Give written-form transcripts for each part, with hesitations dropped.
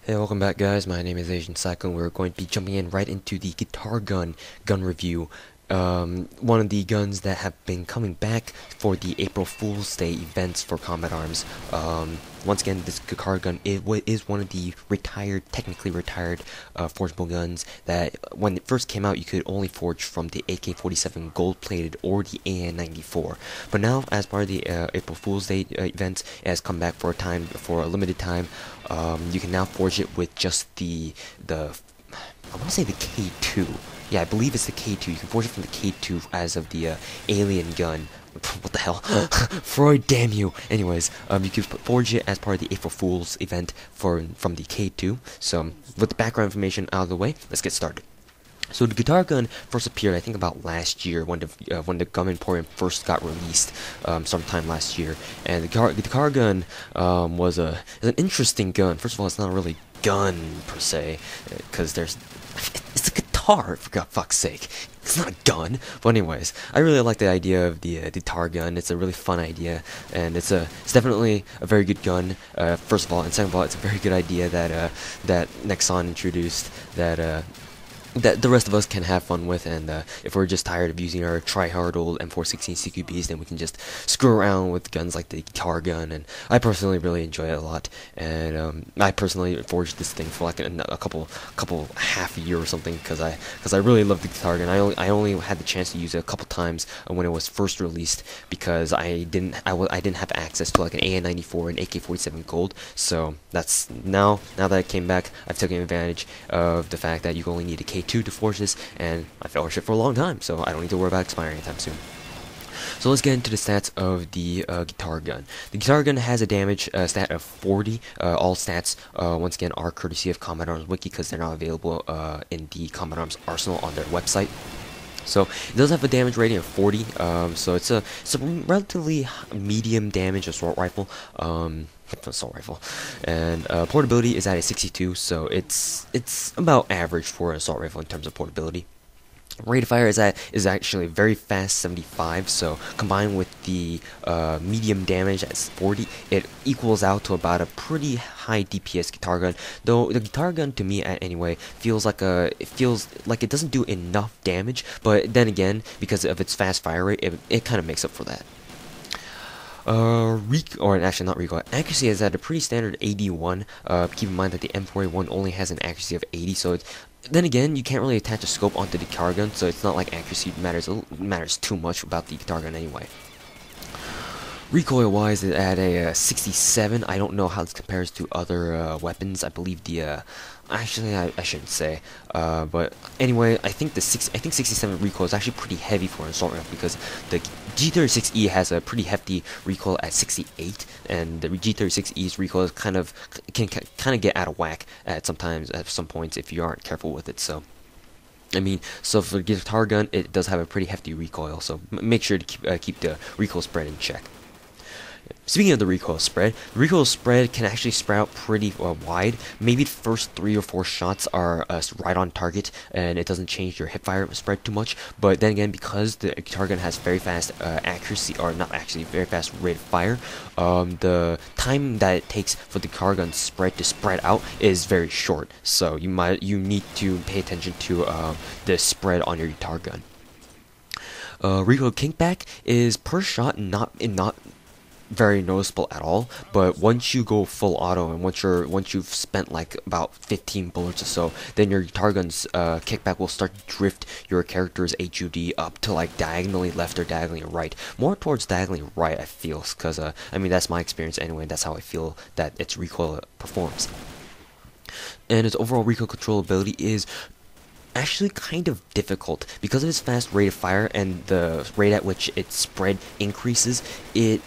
Hey, welcome back guys, my name is Asian Psycho and we're going to be jumping in right into the guitar gun review. One of the guns that have been coming back for the April Fool's Day events for Combat Arms. Once again, this guitar gun is one of the technically retired forgeable guns that when it first came out you could only forge from the AK47 Gold Plated or the AN94. But now, as part of the April Fool's Day events, it has come back for a limited time. You can now forge it with just I want to say the K2. Yeah, I believe it's the K2. You can forge it from the K2 as of the alien gun. What the hell? Freud, damn you! Anyways, you can forge it as part of the April Fool's event from the K2. So, with the background information out of the way, let's get started. So the guitar gun first appeared, I think, about last year when the Gum Emporium first got released, sometime last year. And the guitar gun is an interesting gun. First of all, it's not really a gun per se, because it's a guitar, for fuck's sake. It's not a gun. But anyways, I really like the idea of the guitar gun. It's a really fun idea, and it's definitely a very good gun. First of all, and second of all, it's a very good idea that Nexon introduced that the rest of us can have fun with, and if we're just tired of using our try-hard old M416 CQBs, then we can just screw around with guns like the guitar gun. And I personally really enjoy it a lot, and I personally forged this thing for like a couple half a year or something, because I really love the guitar gun. I only had the chance to use it a couple times when it was first released, because I didn't have access to like an AN94 and AK47 Gold. So that's now that it came back, I've taken advantage of the fact that you only need a K2 to forge this, and I've forged it for a long time, so I don't need to worry about expiring anytime soon. So let's get into the stats of the guitar gun. The guitar gun has a damage stat of 40. All stats, once again, are courtesy of Combat Arms Wiki, because they're not available in the Combat Arms arsenal on their website. So it does have a damage rating of 40. So it's a relatively medium damage assault rifle. And portability is at a 62, so it's about average for an assault rifle in terms of portability. Rate of fire is actually very fast, 75. So combined with the medium damage at 40, it equals out to about a pretty high DPS guitar gun. Though the guitar gun, to me anyway, feels like it doesn't do enough damage. But then again, because of its fast fire rate, it kind of makes up for that. Actually not recoil. Accuracy is at a pretty standard 81. Keep in mind that the M4A1 only has an accuracy of 80, so then again, you can't really attach a scope onto the guitar gun, so it's not like accuracy matters too much about the guitar gun anyway. Recoil-wise, it's at a 67. I don't know how this compares to other weapons. I believe actually, I shouldn't say. But anyway, I think 67 recoil is actually pretty heavy for an assault rifle, because the G36E has a pretty hefty recoil at 68, and the G36E's recoil can kind of get out of whack at some points if you aren't careful with it. So, I mean, so for the guitar gun, it does have a pretty hefty recoil. So make sure to keep the recoil spread in check. Speaking of the recoil spread can actually spread out pretty wide. Maybe the first 3 or 4 shots are right on target, and it doesn't change your hipfire spread too much. But then again, because the guitar gun has very fast accuracy, or not actually very fast rate of fire, the time that it takes for the guitar gun to spread out is very short. So you need to pay attention to the spread on your guitar gun. Recoil Kickback is per shot not very noticeable at all, but once you go full auto, and once you've spent like about 15 bullets or so, then your guitar gun's kickback will start to drift your character's HUD up to like diagonally left or diagonally right, more towards diagonally right, I feel, because I mean, that's my experience anyway. That's how I feel that its recoil performs, and its overall recoil controllability is actually kind of difficult because of its fast rate of fire and the rate at which its spread increases. It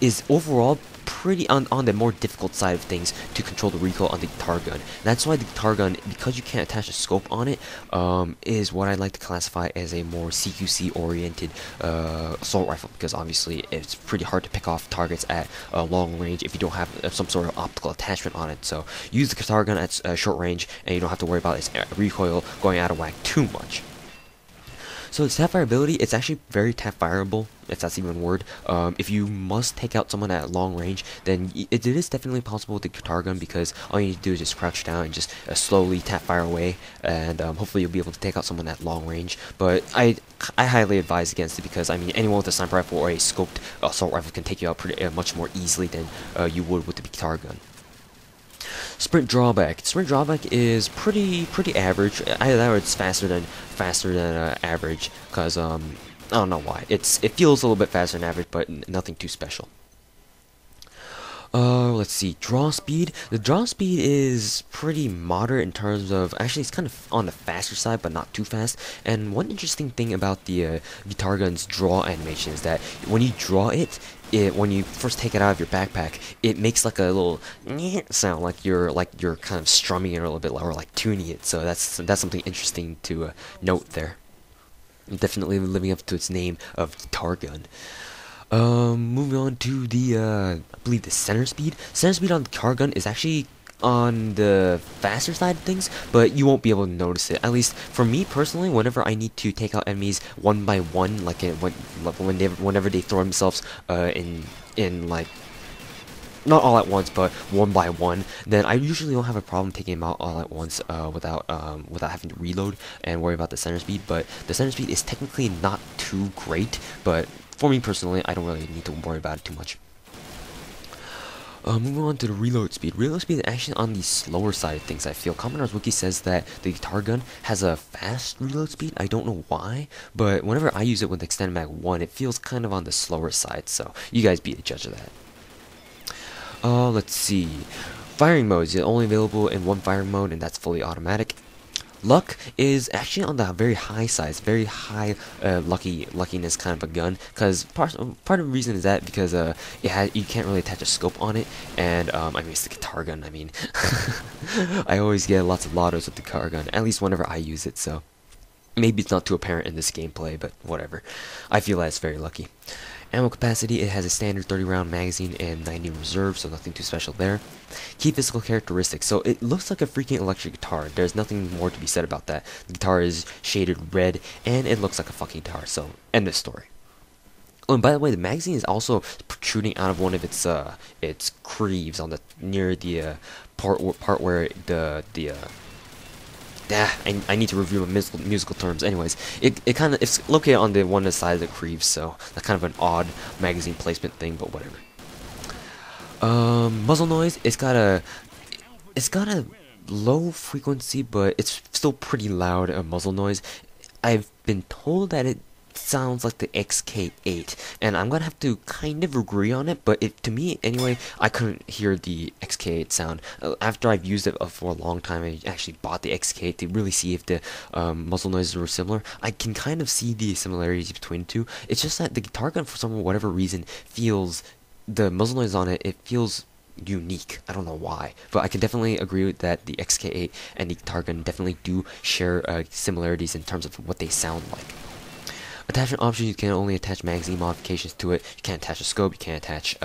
is overall pretty on the more difficult side of things to control the recoil on the guitar gun. That's why the guitar gun, because you can't attach a scope on it, is what I like to classify as a more CQC oriented assault rifle, because obviously it's pretty hard to pick off targets at long range if you don't have some sort of optical attachment on it. So use the guitar gun at short range, and you don't have to worry about its recoil going out of whack too much. So Sapphire Ability, it's actually very Tapfireable, if that's even a word. If you must take out someone at long range, then it is definitely possible with the guitar gun, because all you need to do is just crouch down and just slowly tap fire away, and hopefully you'll be able to take out someone at long range. But I highly advise against it, because I mean, anyone with a sniper rifle or a scoped assault rifle can take you out pretty, much more easily than you would with the guitar gun. Sprint Drawback. Sprint Drawback is pretty average. Either that or it's faster than average, because I don't know why. It feels a little bit faster than average, but nothing too special. Let's see, draw speed. The draw speed is pretty moderate in terms of, actually it's kind of on the faster side, but not too fast. And one interesting thing about the guitar gun's draw animation is that when you draw it, when you first take it out of your backpack, it makes like a little sound, like you're kind of strumming it a little bit, or like tuning it. So that's something interesting to note there. Definitely living up to its name of guitar gun. Moving on to the, I believe the center speed. Center speed on the guitar gun is actually on the faster side of things, but you won't be able to notice it. At least for me personally, whenever I need to take out enemies one by one, like whenever they throw themselves in like, not all at once, but one by one, then I usually don't have a problem taking them out all at once without having to reload and worry about the center speed. But the center speed is technically not too great, but for me personally, I don't really need to worry about it too much. Moving on to the reload speed. Reload speed is actually on the slower side of things, I feel. Commodore's Wiki says that the guitar gun has a fast reload speed. I don't know why, but whenever I use it with Extended Mag 1, it feels kind of on the slower side, so you guys be the judge of that. Let's see. Firing modes. It's only available in one firing mode, and that's fully automatic. Luck is actually on the very high side, very high luckiness kind of a gun, because part of the reason is that because you can't really attach a scope on it, and I mean, it's the guitar gun. I mean, I always get lots of lottos with the guitar gun, at least whenever I use it. So maybe it's not too apparent in this gameplay, but whatever. I feel that it's very lucky. Ammo capacity, it has a standard 30 round magazine and 90 reserve, so nothing too special there. Key physical characteristics, so it looks like a freaking electric guitar. There's nothing more to be said about that. The guitar is shaded red, and it looks like a fucking guitar, so end of story. Oh, and by the way, the magazine is also protruding out of one of its creeves on the near the part where I need to review my musical terms. Anyways, it's located on one of the sides of the creeves, so that's kind of an odd magazine placement thing, but whatever. Muzzle noise. It's got a low frequency, but it's still pretty loud. Muzzle noise. I've been told that it sounds like the XK8, and I'm gonna have to kind of agree on it, but to me anyway, I couldn't hear the XK8 sound. After I've used it for a long time, I actually bought the XK8 to really see if the muzzle noises were similar. I can kind of see the similarities between the two. It's just that the guitar gun, for whatever reason, the muzzle noise on it feels unique. I don't know why, but I can definitely agree with that. The XK8 and the guitar gun definitely do share similarities in terms of what they sound like. Attachment options, you can only attach magazine modifications to it. You can't attach a scope, you can't attach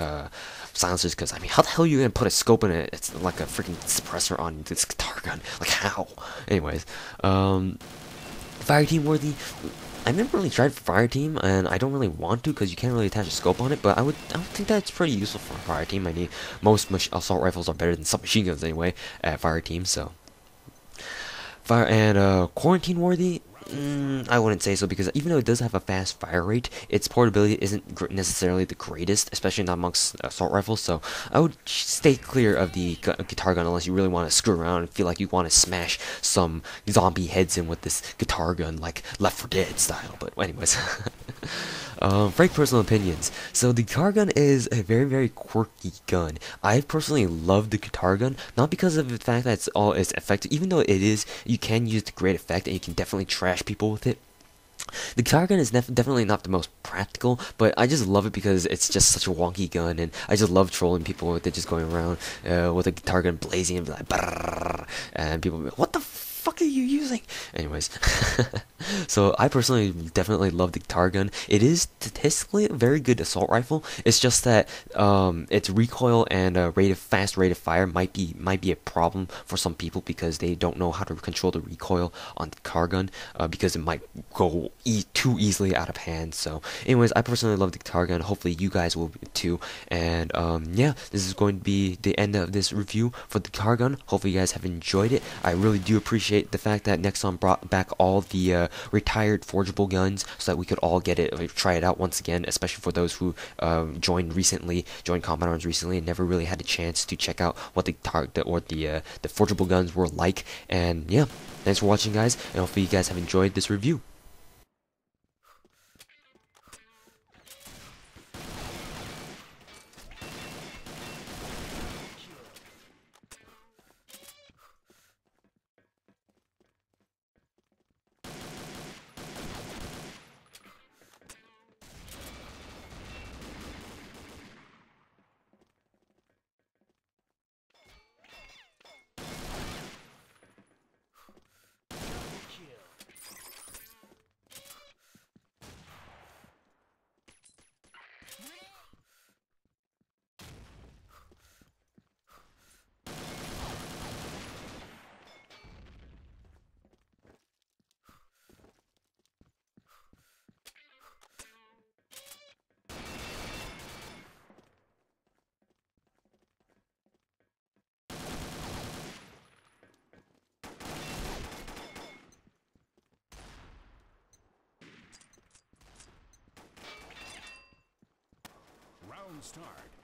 silencers, because I mean, how the hell are you gonna put a scope in it? It's like a freaking suppressor on this guitar gun. Like, how? Anyways, Fireteam worthy. I've never really tried Fireteam, and I don't really want to, because you can't really attach a scope on it, but I would think that's pretty useful for Fireteam. I mean, most assault rifles are better than submachine guns anyway at Fireteam, so. Quarantine worthy. I wouldn't say so, because even though it does have a fast fire rate, its portability isn't necessarily the greatest, especially not amongst assault rifles, so I would stay clear of the guitar gun unless you really want to screw around and feel like you want to smash some zombie heads in with this guitar gun, like Left 4 Dead style. But anyways, frank personal opinions. So the guitar gun is a very quirky gun. I personally love the guitar gun, not because of the fact that it's effective, even though it is, you can use the great effect and you can definitely trash people with it. The guitar gun is definitely not the most practical, but I just love it because it's just such a wonky gun, and I just love trolling people with it, just going around with a guitar gun blazing and be like, brrr, and people be like, what the fuck are you using? Anyways, So I personally definitely love the guitar gun. It is statistically a very good assault rifle. It's just that its recoil and fast rate of fire might be a problem for some people because they don't know how to control the recoil on the guitar gun because it might go too easily out of hand. So, anyways, I personally love the guitar gun. Hopefully, you guys will too. And yeah, this is going to be the end of this review for the guitar gun. Hopefully, you guys have enjoyed it. I really do appreciate the fact that Nexon brought back all the retired forgeable guns so that we could all get it, try it out once again, especially for those who joined Combat Arms recently and never really had a chance to check out what the forgeable guns were like. And yeah, thanks for watching, guys, and hopefully you guys have enjoyed this review. Round start.